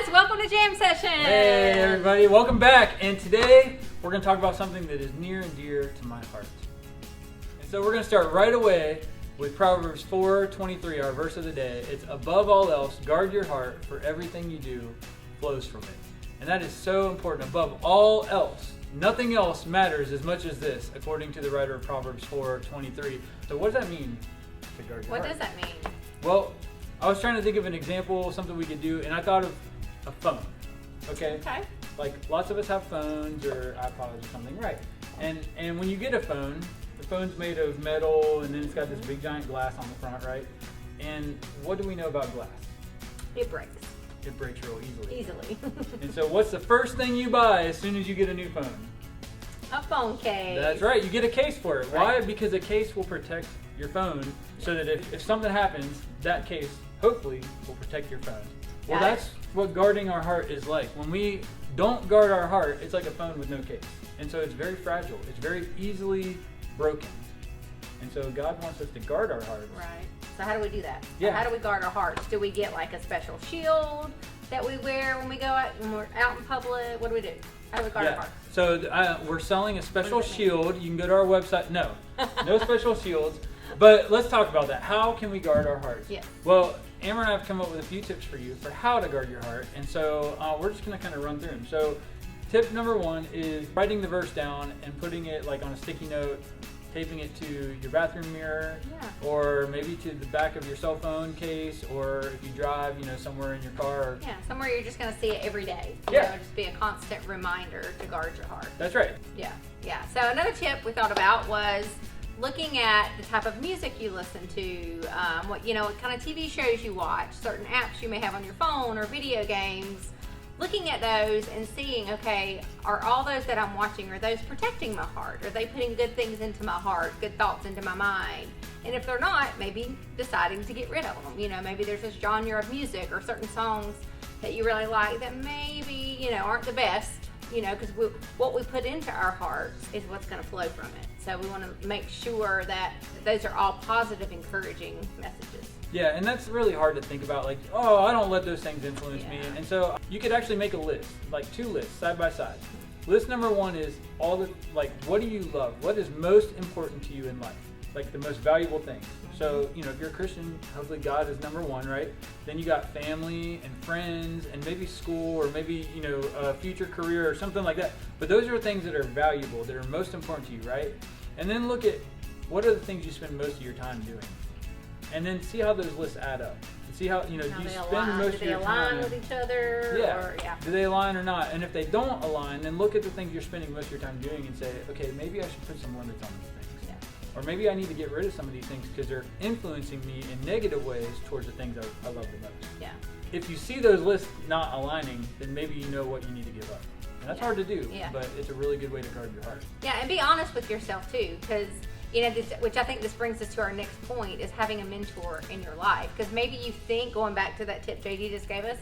guys, welcome to Jam Session. Hey everybody, welcome back. And today we're going to talk about something that is near and dear to my heart. And so we're going to start right away with Proverbs 4:23, our verse of the day. It's above all else, guard your heart, for everything you do flows from it. And that is so important. Above all else, nothing else matters as much as this, according to the writer of Proverbs 4:23. So what does that mean to guard your heart? What does that mean? Well, I was trying to think of an example, something we could do, and I thought of a phone. Okay? Like lots of us have phones or iPods or something, right? And when you get a phone, the phone's made of metal, and then it's got this big giant glass on the front, right? And what do we know about glass? It breaks. It breaks real easily. Easily. And so what's the first thing you buy as soon as you get a new phone? A phone case. That's right, you get a case for it. Right. Why? Because a case will protect your phone so that if something happens, that case hopefully will protect your phone. Well, Got it. that's what guarding our heart is like. When we don't guard our heart, it's like a phone with no case. And so it's very fragile. It's very easily broken. And so God wants us to guard our hearts. Right. So how do we do that? Yeah. So how do we guard our hearts? Do we get like a special shield that we wear when we go out, when we're out in public? What do we do? How do we guard our hearts? So we're selling a special What does that shield. You can go to our website. No special shields. But let's talk about that. How can we guard our hearts? Yes. Well, Amber and I have come up with a few tips for you for how to guard your heart. And so we're just going to kind of run through them. So tip number one is writing the verse down and putting it like on a sticky note, taping it to your bathroom mirror, or maybe to the back of your cell phone case, or if you drive, somewhere in your car. Yeah, somewhere you're just going to see it every day. Just be a constant reminder to guard your heart. That's right. Yeah. So another tip we thought about was looking at the type of music you listen to, what kind of TV shows you watch, certain apps you may have on your phone or video games. Looking at those and seeing, okay, are all those that I'm watching, are those protecting my heart? Are they putting good things into my heart, good thoughts into my mind? And if they're not, maybe deciding to get rid of them. Maybe there's this genre of music or certain songs that you really like that maybe, aren't the best, because what we put into our hearts is what's going to flow from it. So we want to make sure that those are all positive, encouraging messages. Yeah, and that's really hard to think about, like, oh, I don't let those things influence me. And so you could actually make a list, like 2 lists side by side. List number 1 is what do you love? What is most important to you in life? Like the most valuable things. So, if you're a Christian, hopefully God is number 1, right? Then you got family and friends and maybe school or maybe, a future career or something like that. But those are things that are valuable, that are most important to you, right? And then look at what are the things you spend most of your time doing. And then see how those lists add up. And see how, do you spend most of your time. Do they align with each other? Yeah. Do they align or not? And if they don't align, then look at the things you're spending most of your time doing and say, okay, maybe I should put some limits on these things. Yeah. Or maybe I need to get rid of some of these things because they're influencing me in negative ways towards the things I love the most. Yeah. If you see those lists not aligning, then maybe you know what you need to give up. And that's hard to do, but it's a really good way to guard your heart. Yeah, and be honest with yourself too, because which I think this brings us to our next point, is having a mentor in your life. Because maybe you think, going back to that tip JD just gave us,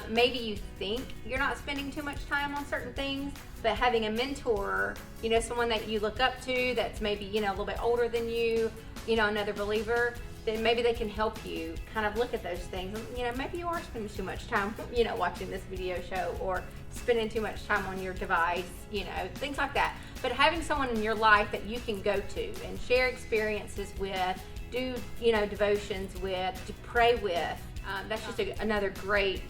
maybe you think you're not spending too much time on certain things, but having a mentor, someone that you look up to that's maybe, a little bit older than you, another believer, then maybe they can help you kind of look at those things. Maybe you are spending too much time, watching this video show, or spending too much time on your device, things like that. But having someone in your life that you can go to and share experiences with, do, devotions with, to pray with, that's just another great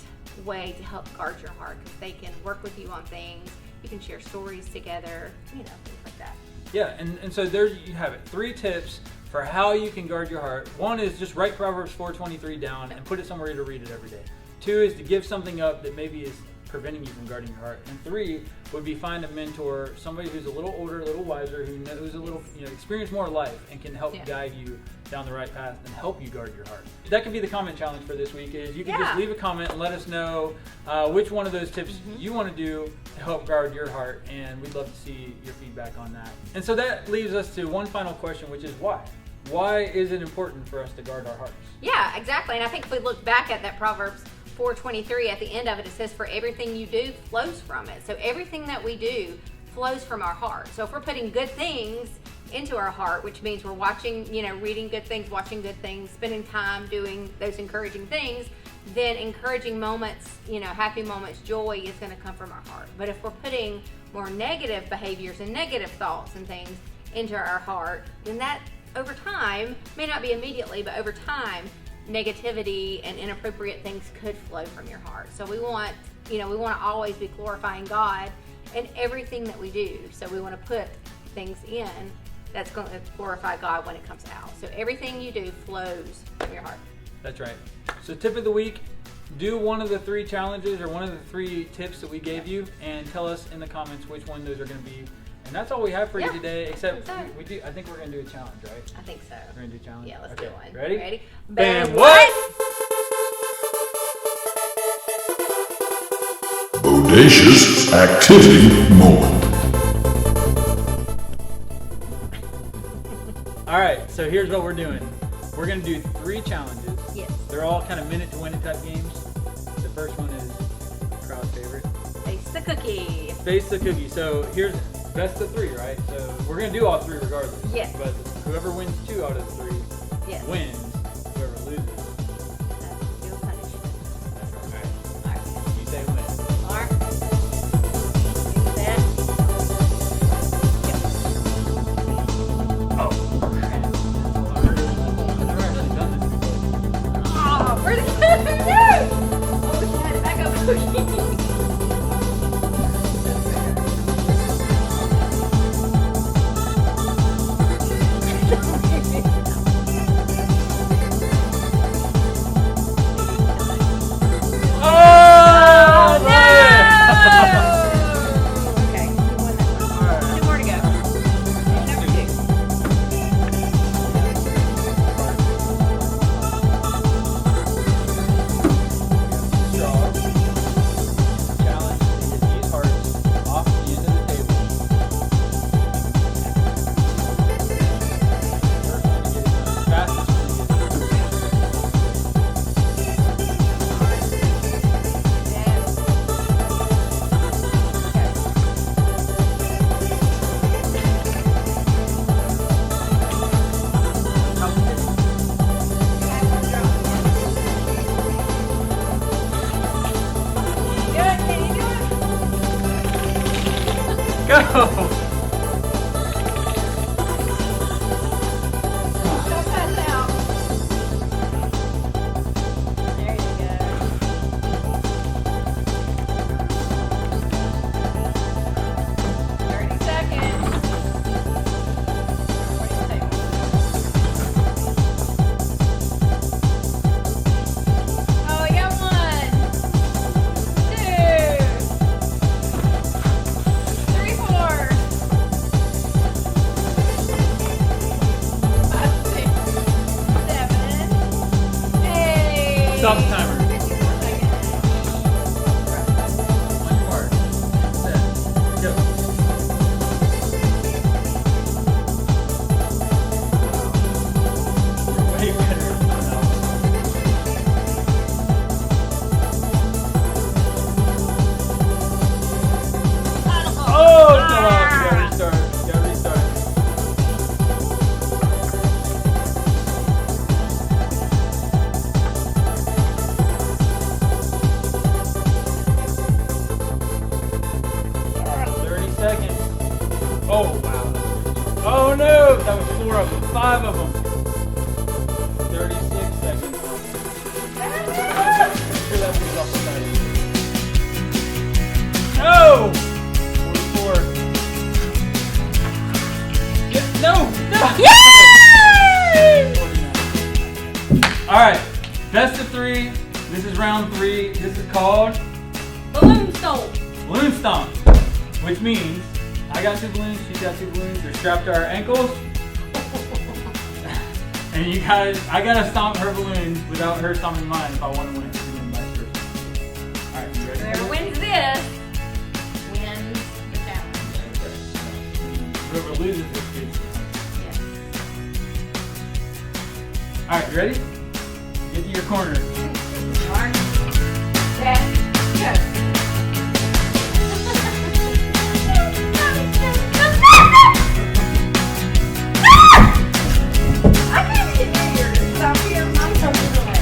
way to help guard your heart, because they can work with you on things. You can share stories together, things like that. Yeah, and so there you have it. 3 tips for how you can guard your heart. 1 is just write Proverbs 4:23 down and put it somewhere to read it every day. 2 is to give something up that maybe is preventing you from guarding your heart. And 3 would be find a mentor, somebody who's a little older, a little wiser, who knows a little, experienced more life and can help guide you down the right path and help you guard your heart. That could be the comment challenge for this week, is you can just leave a comment and let us know which one of those tips you want to do to help guard your heart, and we'd love to see your feedback on that. And so that leaves us to one final question, which is why? Why is it important for us to guard our hearts? Yeah, exactly. And I think if we look back at that Proverbs 4:23, at the end of it, it says, for everything you do flows from it. So everything that we do flows from our heart. So if we're putting good things into our heart, which means we're watching, reading good things, watching good things, spending time doing those encouraging things, then encouraging moments, happy moments, joy is going to come from our heart. But if we're putting more negative behaviors and negative thoughts and things into our heart, then that over time, may not be immediately, but over time, negativity and inappropriate things could flow from your heart. So we want to always be glorifying God in everything that we do. So we want to put things in that's going to glorify God when it comes out. So everything you do flows from your heart. That's right. So tip of the week, do one of the 3 challenges or one of the 3 tips that we gave you, and tell us in the comments which one those are going to be. And that's all we have for you today, except we do. I think we're going to do a challenge, right? I think so. We're going to do a challenge? Yeah, let's do one. Ready? Ready? Bam, what? Bodacious activity moment. All right, so here's what we're doing. We're going to do 3 challenges. Yes. They're all kind of minute to win it type games. The first one is crowd favorite. Face the cookie. Face the cookie. So here's best of 3, right? So we're going to do all 3 regardless. Yes. But whoever wins 2 out of the 3 wins. Whoever loses. You'll punish me. All right. All right. You say win. Mark. Set. Oh, crap. I've never actually done this before. Oh, where'd it go? No! Oh, we had it back up cookie. Go! Stop the timer. On your mark. Set. Go. Way better. Oh, it's not off. You gotta restart. You gotta restart. Oh, wow. Oh, no. That was 4 of them. 5 of them. 36 seconds. Sure that was off the side. No! 44. Yeah, no! No! Yay! All right. Best of 3. This is round 3. This is called Balloon Stomp. Balloon Stomp, which means I got 2 balloons, she's got 2 balloons. They're strapped to our ankles. And you guys, I gotta stomp her balloons without her stomping mine if I want to win. And then vice versa. Alright, you ready? Whoever wins this wins the challenge. Whoever loses this gets. Yes. Alright, you ready? Get to your corner. Mark. Set. Go. I can't get near yours. Stop here. I'm coming away.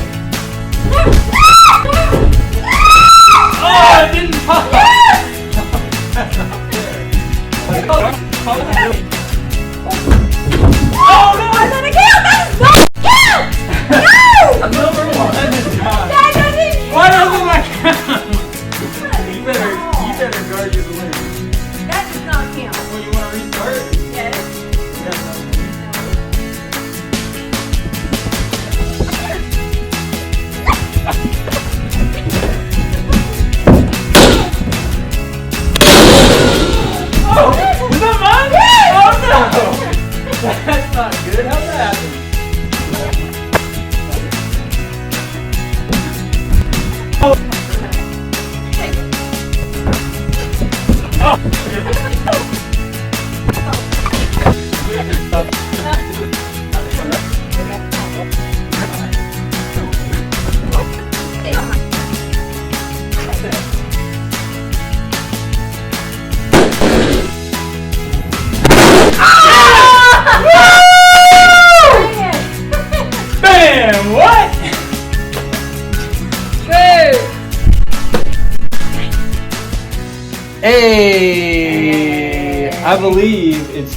Hey! I believe it's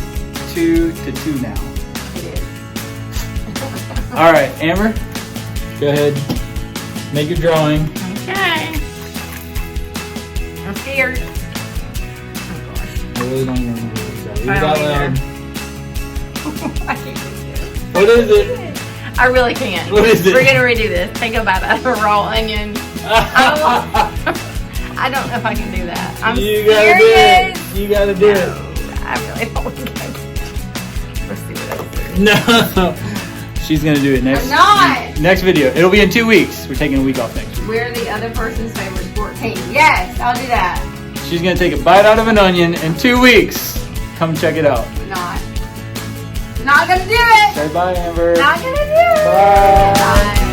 2-2 now. It is. All right, Amber, go ahead. Make your drawing. Okay. I'm scared. Oh gosh. I really don't even remember what it's I don't either. I can't do this. What is it? I really can't. What is it? We're gonna redo this. Think about a raw onion. I don't know if I can do that. I'm You serious. gotta do it. You gotta do it. I really don't want to. Let's see what else there is. No. She's gonna do it next. I'm not. Next video. It'll be in 2 weeks. We're taking a week off next week. We're the other person's favorite sport team. Yes, I'll do that. She's gonna take a bite out of an onion in 2 weeks. Come check it out. Not gonna do it. Say bye, Amber. Not gonna do it. Bye. Bye.